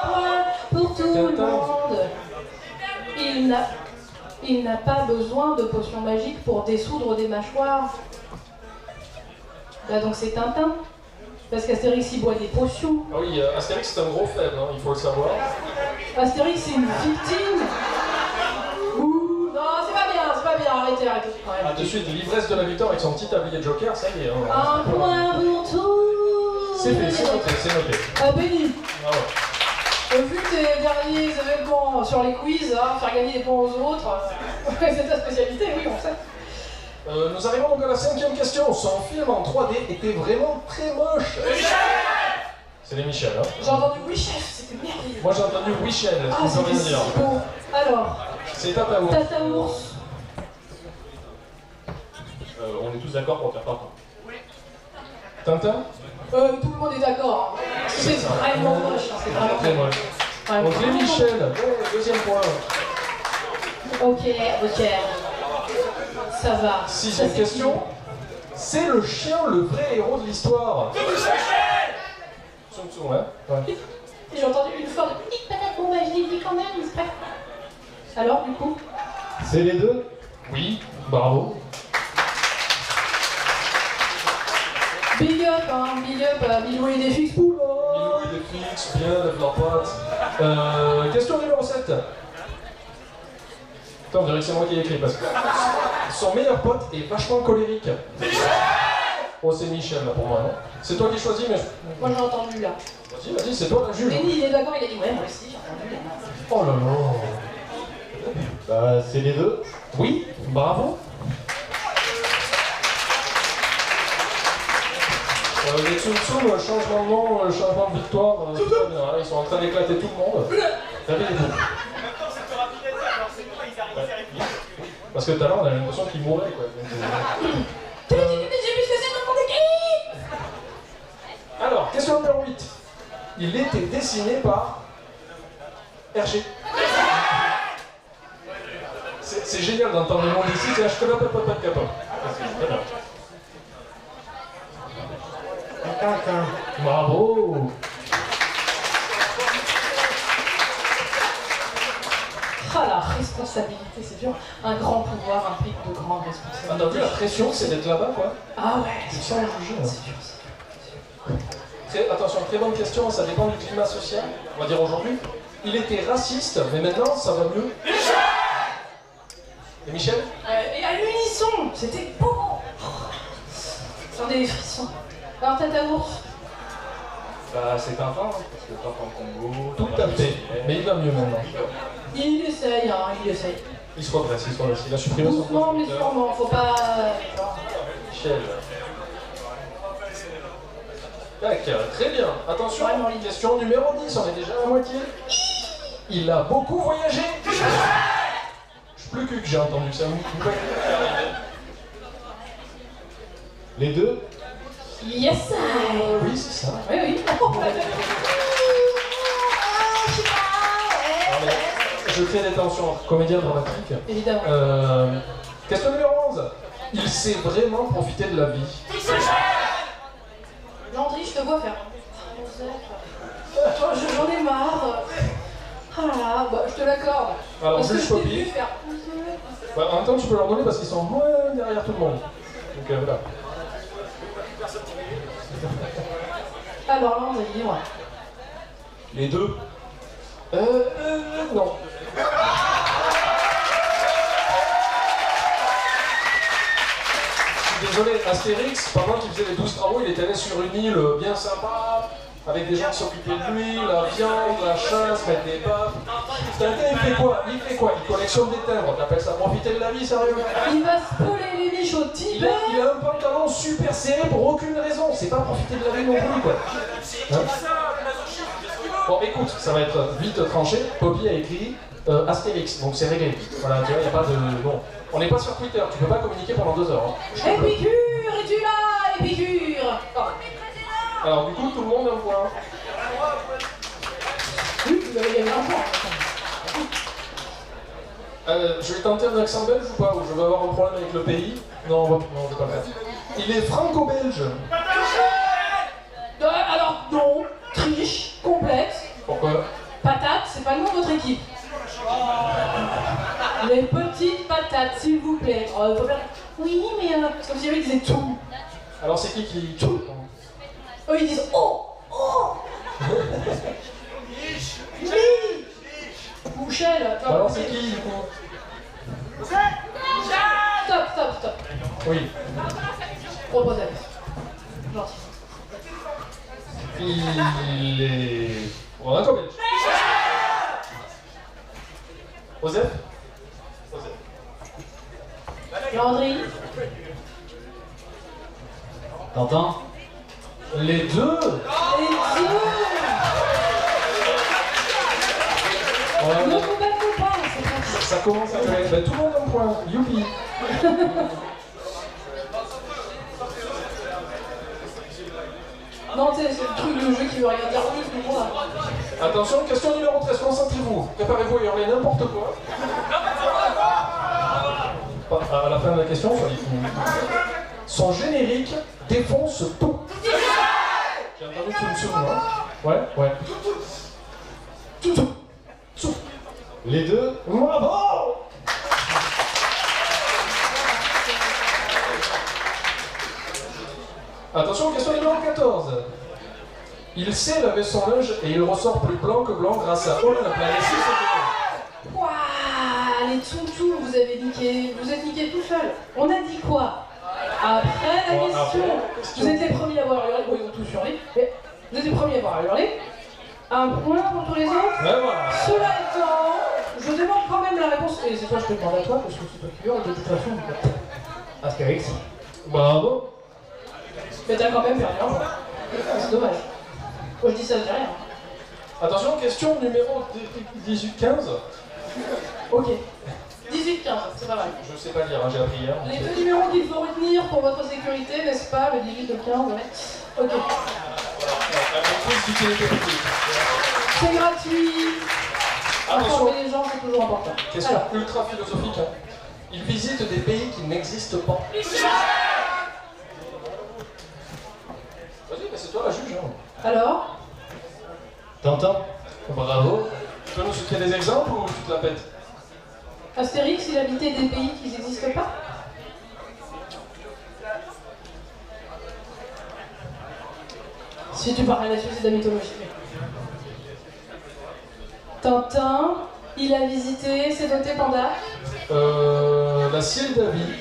point pour tout le Tintin. monde. Il n'a pas besoin de potions magiques pour dissoudre des mâchoires. Là donc c'est Tintin. Parce qu'Astérix il boit des potions. Ah oui, Astérix c'est un gros faible, hein, il faut le savoir. Astérix c'est une victime. Ouh, non c'est pas bien, arrêtez. Ah, de suite, l'ivresse de la victoire avec son petit tablier de Joker, ça y est. Hein, Un point pour tout. c'est fait, c'est noté, c'est noté. Ah béni. Ah ouais. Vu tes derniers événements sur les quiz, hein, faire gagner des points aux autres, c'est ta spécialité, oui on sait. Nous arrivons donc à la 5e question. Son film en 3D était vraiment très moche. C'est les Michel, hein. J'ai entendu oui chef, c'était merveilleux. Moi j'ai entendu Michel, Ah, ça veut rien c'était dire. si beau. Alors, C'est Tata Ours. Tata Ours. On est tous d'accord pour faire partant. Tintin. Tout le monde est d'accord. Hein. C'est vraiment moche. Hein, c'est vraiment Très moche. vraiment Donc les Michel, ouais, deuxième point. Ok. Ça va. 6e Ça, c'est question. C'est le chien le vrai héros de l'histoire. Tsum Tsum, ouais. Ouais. J'ai entendu une fois de petite patate, bon bah je l'ai dit quand même, c'est pas. Alors du coup C'est les deux. Oui, bravo. Big up, hein, big up, Milou et des fixes poules. Milou et des fixes, bien, lève leur patte. Question numéro 7. Attends, on dirait que c'est moi qui ai écrit parce que Son meilleur pote est vachement colérique. Oh, c'est Michel là pour moi, non? C'est toi qui choisis, mais. Moi j'ai entendu là. Vas-y, c'est toi la juge. Lenny il est d'accord, il a dit ouais, moi aussi j'ai entendu. Oh là là. Bah, c'est les deux. Oui, bravo. Les Tsum Tsum, changement de nom, changement de victoire, c'est très bien, hein, ils sont en train d'éclater tout le monde. Réveillez-vous. Parce que tout à l'heure on a l'impression qu'ils mouraient quoi. J'ai vu ce que c'est dans mon équipe. Alors, question numéro 8. Il était dessiné par Hergé. C'est génial d'entendre le nom d'ici, c'est HTML, pas de capot. Bravo. Ah la responsabilité, c'est dur. Un grand pouvoir implique de grandes responsabilités. Attendez, la pression c'est d'être là-bas quoi. Ah ouais, Tu c'est sens dur. le juger, hein. C'est dur. Attention, très bonne question, ça dépend du climat social. On va dire aujourd'hui. Il était raciste, mais maintenant ça va mieux. Et Michel? Et à l'unisson, c'était beau. J'en ai des frissons. Alors tête à ours. Bah, c'est un vin, parce que Tintin Congo. Tout à fait. Mais il va mieux maintenant. Il essaye, hein, il essaye. Il se redresse, il se redresse. Il a supprimé son Doucement mais sûrement, faut pas... Michel. Tac, très bien. Attention, Vraiment, question numéro 10, on est déjà à la moitié. Il a beaucoup voyagé. Je suis plus que j'ai entendu ça. Les deux. Yes! Oui, c'est ça. Oui, oui. Je crée des tensions entre comédiens dramatiques. Évidemment. Question numéro 11. Il sait vraiment profiter de la vie. Landry, je te vois faire. J'en ai marre. Ah là là, bah, je te l'accorde. Alors, Parce que juge je t'ai Poppy. vu faire. Bah, en même temps, tu peux leur donner parce qu'ils sont loin derrière tout le monde. Donc voilà. Alors Landry, dis-moi. Les deux. Non. Je suis désolé, Astérix, pendant qu'il faisait les 12 travaux, il était allé sur une île bien sympa, avec des gens qui s'occupaient de lui, la viande, la chasse, mettre des baffes. Tintin, il fait quoi? Il collectionne des timbres. T'appelles ça profiter de la vie, sérieux? Il va spoiler les biches au Tibet. Il a un pantalon super serré pour aucune raison. C'est pas profiter de la vie non plus, quoi. Hein? Bon, écoute, ça va être vite tranché. Poppy a écrit Astérix, donc c'est réglé. Voilà, tu vois, il n'y a pas de... Bon, on n'est pas sur Twitter, tu peux pas communiquer pendant 2 heures. Hein. Épicure, es-tu là, Épicure? Alors, du coup, tout le monde a un point. Oui, vous avez gagné un point. Je vais tenter un accent belge ou pas? Ou je vais avoir un problème avec le pays? Non, non, je vais pas le faire. Il est franco-belge. Alors, non, triche, complète. Pourquoi? Patate, c'est pas le nom de votre équipe. Les petites patates, s'il vous plaît. Faut faire... Oui, mais c'est comme si eux ils disaient tout. Alors, c'est qui Tout. Eux ils disent oh, oh. Oui. Mouchel. Alors, c'est qui, du coup? Stop. Oui. Proposez. Gentil. Il est... franco-belge. Osef? Landry. Tintin. Les deux? Les deux. Ouais, Ne vous battez pas, c'est pas ça. ça commence à faire... Ben, tout le monde a un point. Youpi. Non, tu sais, c'est le truc de jeu qui veut rien dire plus, mais bon, là. Attention, question numéro 13, concentrez-vous. Préparez-vous à hurler n'importe quoi. À la fin de la question, soyez fous. Son générique défonce tout. J'ai entendu Tsum Tsum, moi. Ouais. Tout. Les deux. Bravo! Attention, question numéro 14. Il sait laver son linge et il ressort plus blanc que blanc grâce à Oh la planète. Waouh, les Tsum Tsum, vous avez avez niqué, vous êtes niqué tout seul. On a dit quoi? Après la question, vous êtes les premiers à avoir hurlé, bon ils ont tous hurlé, mais vous êtes les premiers à avoir hurlé. Un point pour tous les autres. Voilà. Cela étant, je demande quand même la réponse, et c'est toi je te demande à toi, parce que c'est toi qui hurle de toute façon. Astérix. Bravo. Mais t'as quand même perdu un point. C'est dommage. Moi je dis ça, je dis rien. Attention, question numéro 18-15. Ok. 18-15, c'est pas mal. Je sais pas lire, hein, j'ai appris hier. Les deux numéros qu'il faut retenir pour votre sécurité, n'est-ce pas? Le 18 et le 15, ouais. Ok. C'est gratuit. Attention. Informer les gens, c'est toujours important. Question Alors. ultra philosophique. Hein. Il visite des pays qui n'existent pas. Vas-y, mais c'est toi la juge. Hein. Alors? Tintin. Bravo. Tu peux nous citer des exemples ou tu te la pètes? Astérix, il habitait des pays qui n'existent pas? Si tu parles là-dessus, c'est de la mythologie. Tintin, il a visité, c'est noté Panda? La Sildavie.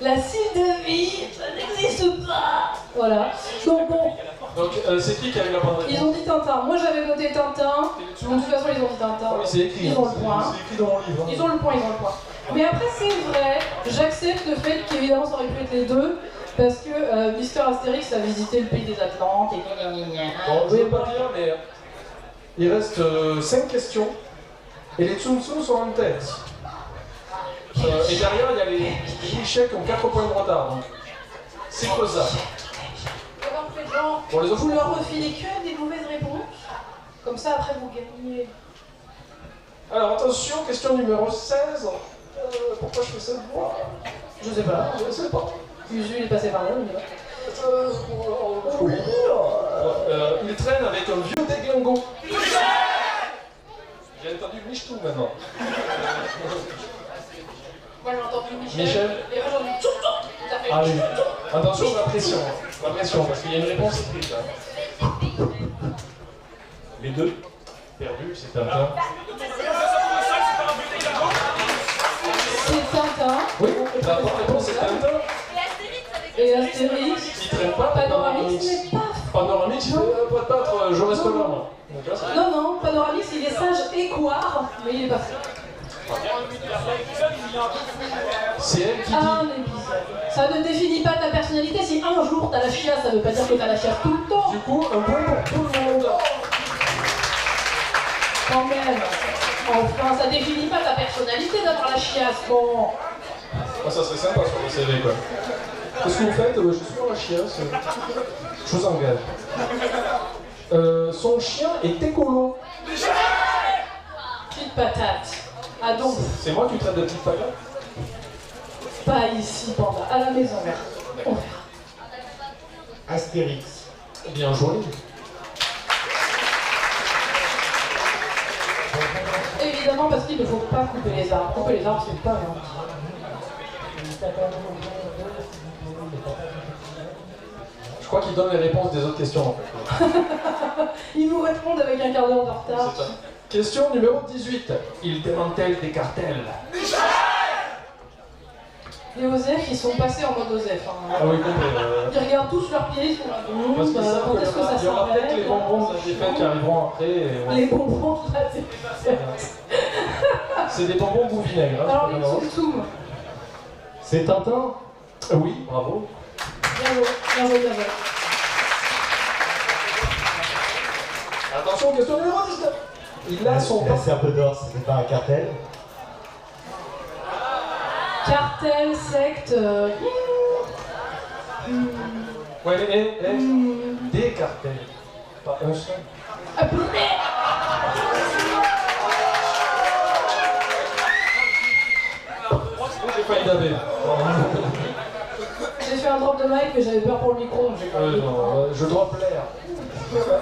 La Sildavie, ça n'existe pas! Voilà. Donc bon, Donc c'est qui a eu la bonne réponse? ils ont dit Tintin. Moi j'avais noté Tintin. De toute façon, ils ont dit Tintin. Oui, c'est écrit. Ils ont le point. C'est écrit dans mon livre. Hein. Ils ont le point, ils ont le point. Mais après, c'est vrai, j'accepte le fait qu'évidemment ça aurait pu être les deux, parce que Mister Astérix a visité le pays des Atlantes et gna gna gna. Bon, je veux pas dire, mais il reste 5 questions et les Tsum Tsum sont en tête. Et derrière, il y a les clichés qui ont 4 points de retard. Donc, c'est faisable. Alors, faites genre, Pour les autres, vous leur refilez que des mauvaises réponses, comme ça après vous gagnez. Alors attention, question numéro 16. Pourquoi je fais cette voix? Je sais pas. Je sais pas. Usu il est passé par là, on y va. Oui. Il traîne avec un vieux déglingo. J'ai entendu Michtou maintenant. Moi j'ai entendu Michel. Michel. Et moi j'ai entendu Tchoutou. Ça fait Ah oui. Tchoutou. Attention, la pression. La pression, parce qu'il y a une réponse écrite. Hein. Les deux. Perdu, c'est un temps. C'est Tintin. Oui, la bonne réponse c'est Tintin. Et Astérix. Il traîne pas. Panoramix, mais pas. Panoramix, il fait pas de battre, je reste là, moi. Donc là, c'est- Non, non, Panoramix il est sage et couard, mais il est pas fait. C'est elle qui dit. Un épisode. Ça ne définit pas ta personnalité. Si un jour t'as la chiasse, ça veut pas dire que t'as la chiasse tout le temps. Du coup, un point pour tout le monde. Quand même. Enfin, ça définit pas ta personnalité d'avoir la chiasse. Bon. Ah, ça serait sympa sur le CV, quoi. Qu'est-ce que vous faites? Je suis dans la chiasse. Je vous engage. Son chien est écolo. Petite patate. Ah donc, C'est moi qui traite de petite patate? pas ici, Panda. À la maison. On verra. Astérix. Bien joué. Évidemment, parce qu'il ne faut pas couper les arbres. Couper les arbres, c'est pas gentil. Je crois qu'il donne les réponses des autres questions, en fait. Ils nous répondent avec un quart d'heure de retard. C'est ça. Question numéro 18. Il démantèle des cartels. Les Osef, ils sont passés en mode Osef. Hein. Ah oui, compris. Ils regardent tous leurs pieds, ils sont là. Parce qu'ils savent Quand est-ce que ça qu'il y aura peut-être s'arrête les bonbons de la défaite qui arriveront après. Et ouais. Les bonbons de la défaite. C'est des bonbons goût vinaigre. Hein, Alors, je les peux Tsum Tsum. C'est Tintin. Oui, bravo. Bien joué, bien joué, bien joué. Attention, question numéro 19. Il a son C'est un peu d'or, c'est pas un cartel. Cartel, secte. Ouais, mais des cartels. Pas un seul. J'ai failli daver. J'ai fait un drop de mic, mais j'avais peur pour le micro, donc j'ai pas dit. Non, je dois plaire.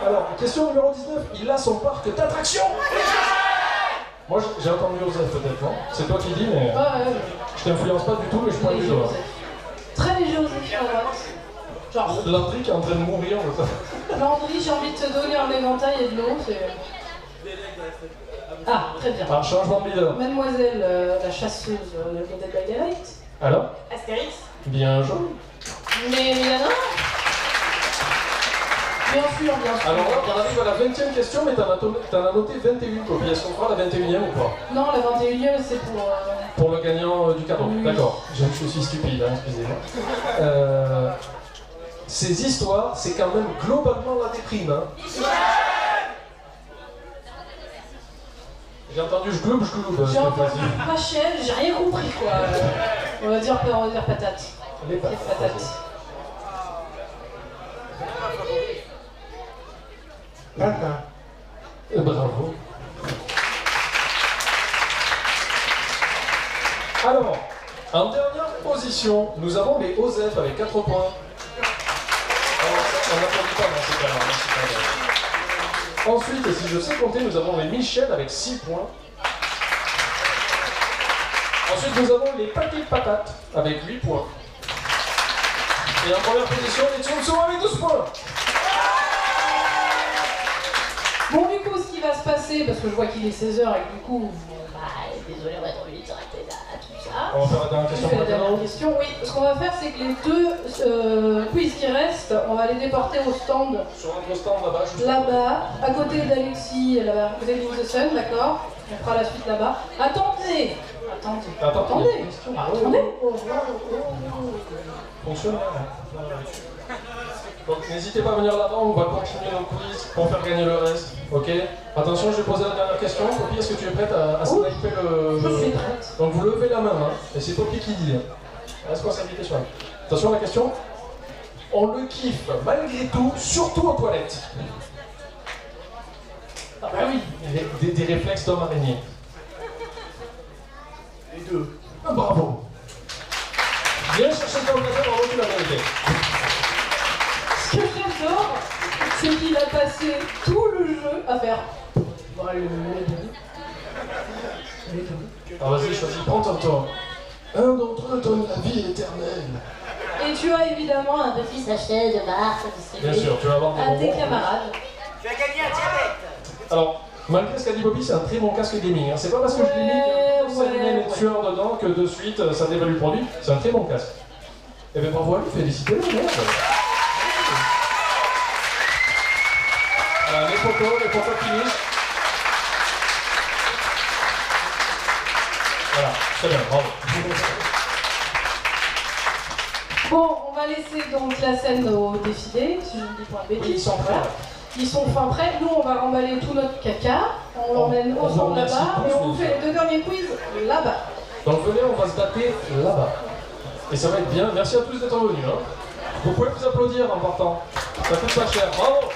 Alors, question numéro 19. Il a son parc d'attractions. Moi, j'ai entendu Joseph peut-être, non? C'est toi qui dis, mais Ouais, ouais, je t'influence pas du tout, mais je pointe du léger doigt. Osef. Très léger Osef à droite. Genre, Landry qui est en train de mourir, je sais. Landry, j'ai envie de te donner un éventail et de l'eau, c'est. Ah, très bien. Un changement de leader. Mademoiselle la chasseuse de Dead by Daylight. Alors? Astérix. Bien joué. Mais Milana. Bien sûr, bien sûr. Alors là, on arrive à la 20e question, mais t'en as noté 21 copies. Est-ce qu'on fera la 21e ou pas? Non, la 21e, c'est pour... Pour le gagnant du cadeau. Oui. D'accord. Je suis stupide, hein, excusez-moi. Ces histoires, c'est quand même globalement la déprime. Hein. J'ai entendu je gloube. J'ai entendu Rachel, j'ai rien compris quoi. On va dire patate. Les Les patates. Bravo. Alors, en dernière position, nous avons les OSEF avec 4 points. On n'applaudit pas dans ces cas-là, c'est pas grave. Ensuite, et si je sais compter, nous avons les Michel avec 6 points. Ensuite, nous avons les Pâtés de Patates avec 8 points. Et en première position, les Tchonso avec 12 points. Bon, du coup, ce qui va se passer, parce que je vois qu'il est 16h et que du coup, désolé, on va être obligé de s'arrêter là, tout ça. On va faire la dernière question. La dernière question, oui. Ce qu'on va faire, c'est que les deux quiz qui restent, on va les déporter au stand. Sur notre stand là-bas, juste Là-bas, à côté d'Alexis, là-bas, à côté de The Sun, d'accord? On fera la suite là-bas. Attendez! Attendez! Fonctionne. Donc n'hésitez pas à venir là-bas, on va continuer nos quiz pour faire gagner le reste. Ok? Attention, je vais poser la dernière question. Poppy, est-ce que tu es prête à sniper le... Je suis prête. Donc vous levez la main, hein, et c'est Poppy qui dit. Responsabilité sur elle. Attention à la question. On le kiffe malgré tout, surtout aux toilettes. Ah bah oui, des réflexes d'homme araignée. Les deux. Ah, bravo. Viens chercher ton plateau pour revenir la vérité. Ce que j'adore, c'est qu'il a passé tout le jeu à faire. Ah vas-y, choisis, prends ton temps. Un d'entre eux donne la vie éternelle. Et tu as évidemment un petit sachet de marque distribué Bien sûr, tu vas avoir des à tes bonbons. camarades. Tu as gagné un diabète. Alors, malgré ce qu'a dit Bobby, c'est un très bon casque gaming. Hein. C'est pas parce que je lui dis que ça lui met les tueurs dedans que de suite ça dévalue le produit. C'est un très bon casque. Et bien bravo à lui, félicitez-le, merde. Les photos finish. Voilà, très bien, bravo. Bon, on va laisser donc la scène au défilé, si je ne dis pas de bêtises. Oui, ils sont prêts. Ils sont fin prêts. Nous, on va remballer tout notre caca. On l'emmène au centre là-bas et on fait les 2 derniers quiz là-bas. Donc venez, on va se dater là-bas. Et ça va être bien. Merci à tous d'être venus. Hein. Vous pouvez vous applaudir en partant. Ça coûte pas cher. Bravo.